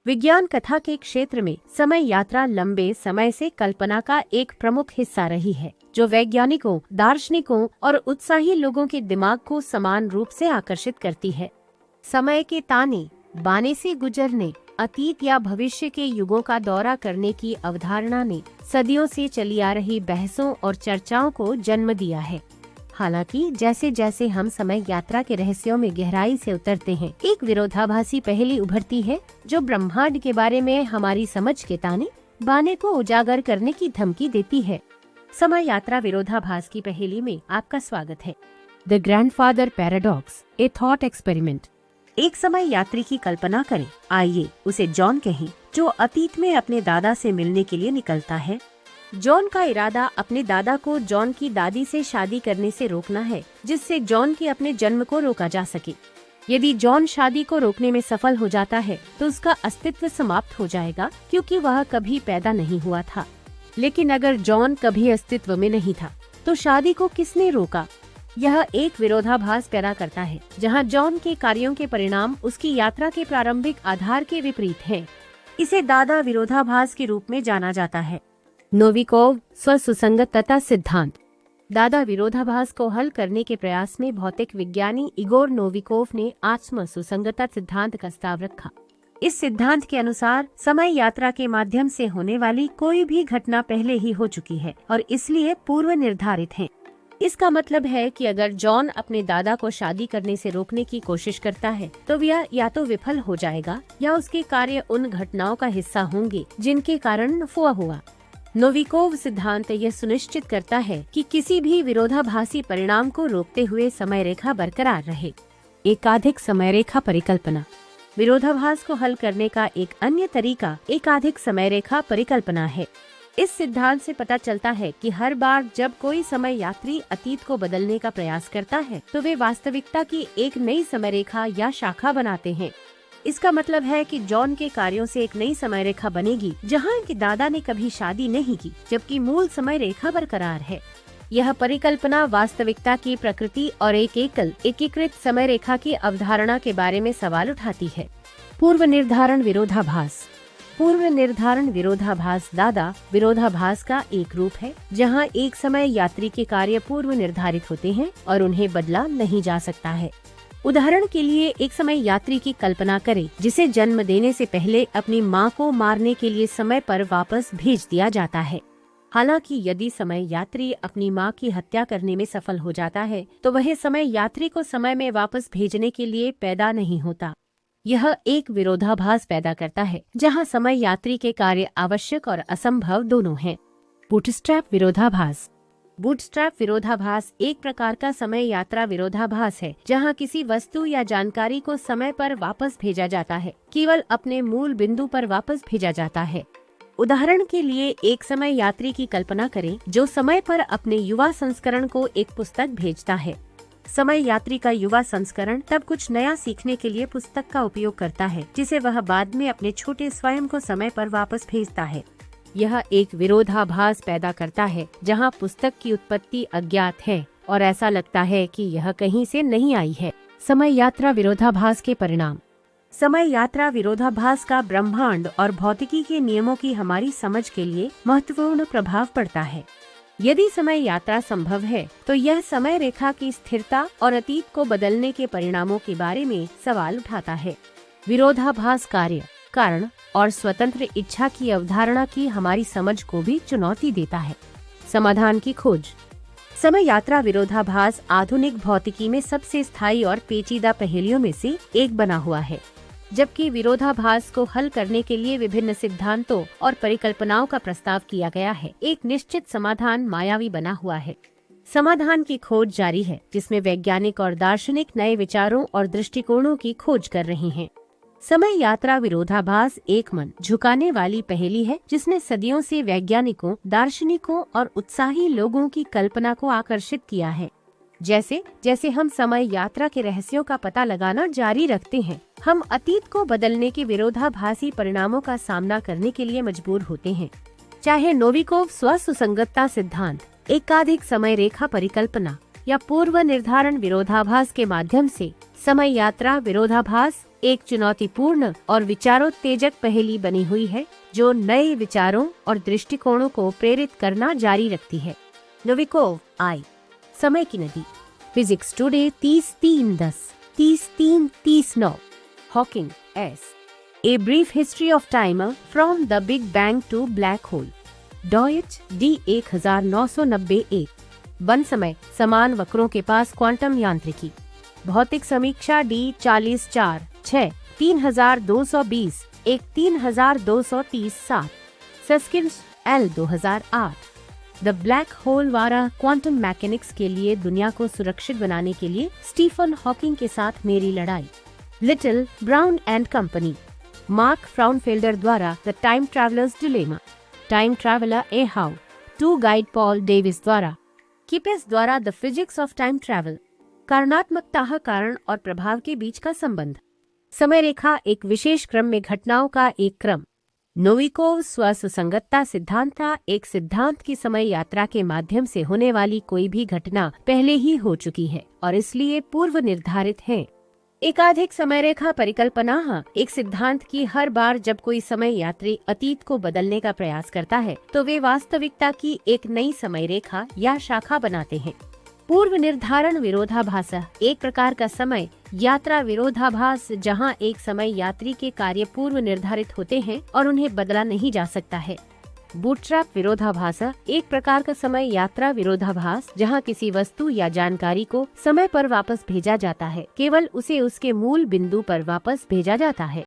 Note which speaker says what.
Speaker 1: विज्ञान कथा के क्षेत्र में समय यात्रा लंबे समय से कल्पना का एक प्रमुख हिस्सा रही है, जो वैज्ञानिकों, दार्शनिकों और उत्साही लोगों के दिमाग को समान रूप से आकर्षित करती है। समय के ताने बाने से गुजरने, अतीत या भविष्य के युगों का दौरा करने की अवधारणा ने सदियों से चली आ रही बहसों और चर्चाओं को जन्म दिया है। हालांकि जैसे जैसे हम समय यात्रा के रहस्यों में गहराई से उतरते हैं, एक विरोधाभासी पहेली उभरती है जो ब्रह्मांड के बारे में हमारी समझ के ताने बाने को उजागर करने की धमकी देती है। समय यात्रा विरोधाभास की पहेली में आपका स्वागत है। The grandfather paradox, A thought experiment. एक समय यात्री की कल्पना करें। आइए उसे जॉन कहें, जो अतीत में अपने दादा से मिलने के लिए निकलता है। जॉन का इरादा अपने दादा को जॉन की दादी से शादी करने से रोकना है, जिससे जॉन के अपने जन्म को रोका जा सके। यदि जॉन शादी को रोकने में सफल हो जाता है तो उसका अस्तित्व समाप्त हो जाएगा, क्योंकि वह कभी पैदा नहीं हुआ था। लेकिन अगर जॉन कभी अस्तित्व में नहीं था तो शादी को किसने रोका? यह एक विरोधाभास पैदा करता है, जहां जॉन के कार्यों के परिणाम उसकी यात्रा के प्रारंभिक आधार के विपरीत हैं। इसे दादा विरोधाभास के रूप में जाना जाता है। नोविकोव स्वसुसंगतता सिद्धांत। दादा विरोधाभास को हल करने के प्रयास में भौतिक विज्ञानी इगोर नोविकोव ने आत्म सुसंगतता सिद्धांत का प्रस्ताव रखा। इस सिद्धांत के अनुसार समय यात्रा के माध्यम से होने वाली कोई भी घटना पहले ही हो चुकी है और इसलिए पूर्व निर्धारित है। इसका मतलब है कि अगर जॉन अपने दादा को शादी करने से रोकने की कोशिश करता है तो वह या तो विफल हो जाएगा या उसके कार्य उन घटनाओं का हिस्सा होंगे जिनके कारण वह हुआ। नोविकोव सिद्धांत यह सुनिश्चित करता है कि किसी भी विरोधाभासी परिणाम को रोकते हुए समय रेखा बरकरार रहे। एकाधिक समय रेखा परिकल्पना। विरोधाभास को हल करने का एक अन्य तरीका एकाधिक समय रेखा परिकल्पना है। इस सिद्धांत से पता चलता है कि हर बार जब कोई समय यात्री अतीत को बदलने का प्रयास करता है तो वे वास्तविकता की एक नई समय रेखा या शाखा बनाते हैं। इसका मतलब है कि जॉन के कार्यों से एक नई समय रेखा बनेगी, जहां इनके दादा ने कभी शादी नहीं की, जबकि मूल समय रेखा बरकरार है। यह परिकल्पना वास्तविकता की प्रकृति और एक एकल एकीकृत समय रेखा की अवधारणा के बारे में सवाल उठाती है। पूर्व निर्धारण विरोधाभास। पूर्व निर्धारण विरोधाभास दादा विरोधाभास का एक रूप है, जहां एक समय यात्री के कार्य पूर्व निर्धारित होते हैं और उन्हें बदला नहीं जा सकता है। उदाहरण के लिए एक समय यात्री की कल्पना करें जिसे जन्म देने से पहले अपनी मां को मारने के लिए समय पर वापस भेज दिया जाता है। हालांकि यदि समय यात्री अपनी मां की हत्या करने में सफल हो जाता है तो वह समय यात्री को समय में वापस भेजने के लिए पैदा नहीं होता। यह एक विरोधाभास पैदा करता है, जहां समय यात्री के कार्य आवश्यक और असंभव दोनों हैं। बूटस्ट्रैप विरोधाभास। बूटस्ट्रैप विरोधाभास एक प्रकार का समय यात्रा विरोधाभास है, जहां किसी वस्तु या जानकारी को समय पर वापस भेजा जाता है, केवल अपने मूल बिंदु पर वापस भेजा जाता है। उदाहरण के लिए एक समय यात्री की कल्पना करें जो समय पर अपने युवा संस्करण को एक पुस्तक भेजता है। समय यात्री का युवा संस्करण तब कुछ नया सीखने के लिए पुस्तक का उपयोग करता है, जिसे वह बाद में अपने छोटे स्वयं को समय पर वापस भेजता है। यह एक विरोधाभास पैदा करता है, जहां पुस्तक की उत्पत्ति अज्ञात है और ऐसा लगता है कि यह कहीं से नहीं आई है। समय यात्रा विरोधाभास के परिणाम। समय यात्रा विरोधाभास का ब्रह्मांड और भौतिकी के नियमों की हमारी समझ के लिए महत्वपूर्ण प्रभाव पड़ता है। यदि समय यात्रा संभव है तो यह समय रेखा की स्थिरता और अतीत को बदलने के परिणामों के बारे में सवाल उठाता है। विरोधाभास कार्य, कारण और स्वतंत्र इच्छा की अवधारणा की हमारी समझ को भी चुनौती देता है। समाधान की खोज। समय यात्रा विरोधाभास आधुनिक भौतिकी में सबसे स्थायी और पेचीदा पहेलियों में से एक बना हुआ है। जबकि विरोधाभास को हल करने के लिए विभिन्न सिद्धांतों और परिकल्पनाओं का प्रस्ताव किया गया है, एक निश्चित समाधान मायावी बना हुआ है। समाधान की खोज जारी है, जिसमें वैज्ञानिक और दार्शनिक नए विचारों और दृष्टिकोणों की खोज कर रहे हैं। समय यात्रा विरोधाभास एक मन झुकाने वाली पहेली है, जिसने सदियों से वैज्ञानिकों, दार्शनिकों और उत्साही लोगों की कल्पना को आकर्षित किया है। जैसे जैसे हम समय यात्रा के रहस्यों का पता लगाना जारी रखते हैं, हम अतीत को बदलने के विरोधाभासी परिणामों का सामना करने के लिए मजबूर होते हैं। चाहे नोविकोव स्वसुसंगतता सिद्धांत, एकाधिक समय रेखा परिकल्पना या पूर्व निर्धारण विरोधाभास के माध्यम से समय यात्रा विरोधाभास एक चुनौतीपूर्ण और विचारोत्तेजक पहेली बनी हुई है जो नए विचारों और दृष्टिकोणों को प्रेरित करना जारी रखती है। नोविकोव आई, समय की नदी, physics today 30/3/10, 30/3/30/9। Hawking S, A brief history of time from the big bang to black hole, Deutsch D 1991। वन समय, समान वक्रों के पास क्वांटम यांत्रिकी, भौतिक समीक्षा D 40/4/6, 3220, 3230/7। सस्किन्स L 2008। The black hole वारा क्वांटम मैकेनिक्स के लिए दुनिया को सुरक्षित बनाने के लिए स्टीफन हॉकिंग के साथ मेरी लड़ाई, little brown and company, Mark Frauenfelder द्वारा the time traveller's dilemma, time traveller a how, to guide Paul Davies द्वारा, किपेस द्वारा the physics of time travel, कारणात्मकता कारण और प्रभाव के बीच का संबंध, समय रेखा एक विशेष क्रम में घटनाओं का एक क्रम, नोविकोव स्वसुसंगतता सिद्धांत एक सिद्धांत की समय यात्रा के माध्यम से होने वाली कोई भी घटना पहले ही हो चुकी है और इसलिए पूर्व निर्धारित है। एकाधिक समय रेखा परिकल्पना एक सिद्धांत की हर बार जब कोई समय यात्री अतीत को बदलने का प्रयास करता है तो वे वास्तविकता की एक नई समय रेखा या शाखा बनाते हैं। पूर्व निर्धारण विरोधाभास एक प्रकार का समय यात्रा विरोधाभास जहां एक समय यात्री के कार्य पूर्व निर्धारित होते हैं और उन्हें बदला नहीं जा सकता है। बूटस्ट्रैप विरोधाभास एक प्रकार का समय यात्रा विरोधाभास जहां किसी वस्तु या जानकारी को समय पर वापस भेजा जाता है, केवल उसे उसके मूल बिंदु पर वापस भेजा जाता है।